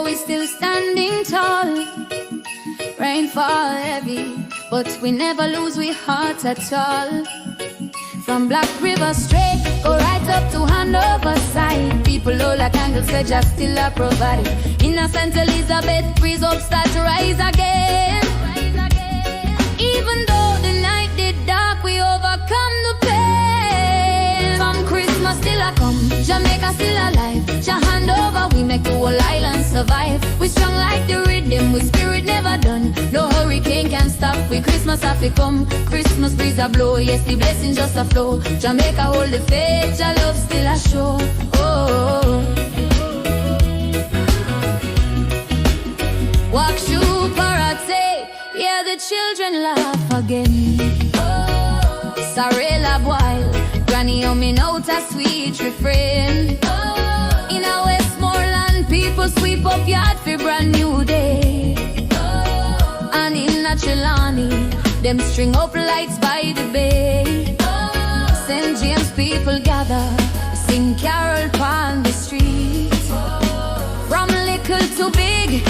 we still standing tall. Rain fall heavy, but we never lose we heart at all. From Black River straight, go right up to Hanover side. People low like candles, they just still a provide. Innocent Elizabeth, breeze up, start to rise again. Even though the night did dark, we overcome the pain. From Christmas still a come, Jamaica still alive. Hanover, we make the whole island survive. We strong like the riddim, we spirit never done. No hurricane can stop, we Christmas have to come. Christmas breeze a blow, yes the blessing just a flow. Jamaica hold the faith, your love still a show. Oh. Walk through Parottee, yeah the children laugh again. Oh. Sorrel a boil, granny on me note a sweet refrain. Oh. In a Westmoreland, people sweep up yard for brand new day. Oh. And in a Trelawny, them string up lights by the bay. Oh. St. James people gather, sing carol on the street. Oh. From little to big,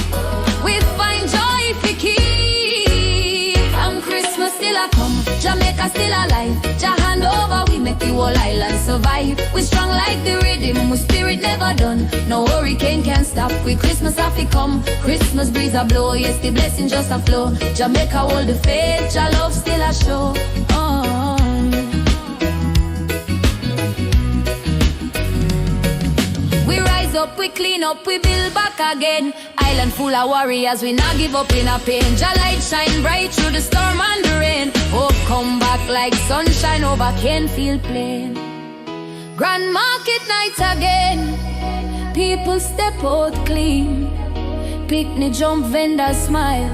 we find joy for keep. From Christmas still a come, Jamaica still alive. Hanover, we make the whole island survive. We strong like the riddim, we spirit never done. No hurricane can stop, we Christmas have to come. Christmas breeze a blow, yes the blessing just a flow. Jamaica hold the faith, your love still a show. Oh. We rise up, we clean up, we build back again. Island full of warriors, we not give up in a pain. Jah light shine bright through the storm and the rain. Hope come back like sunshine over Canfield Plain. Grand market night again, people step out clean. Picnic jump, vendors smile,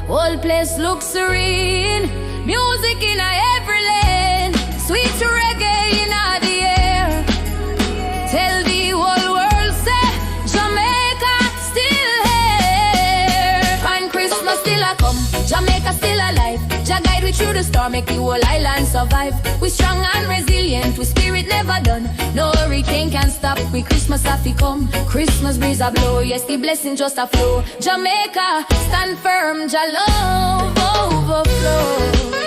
whole place looks serene. Music in every lane, sweet reggae in the air. Tell the whole world, say Jamaica still here. Find Christmas still a come, Jamaica still alive. Jah guide we through the storm, make the whole island survive. We strong and resilient, we spirit never done. No hurricane can stop, we Christmas have to come. Christmas breeze a blow, yes the blessing just a flow. Jamaica stand firm, Jah love overflow.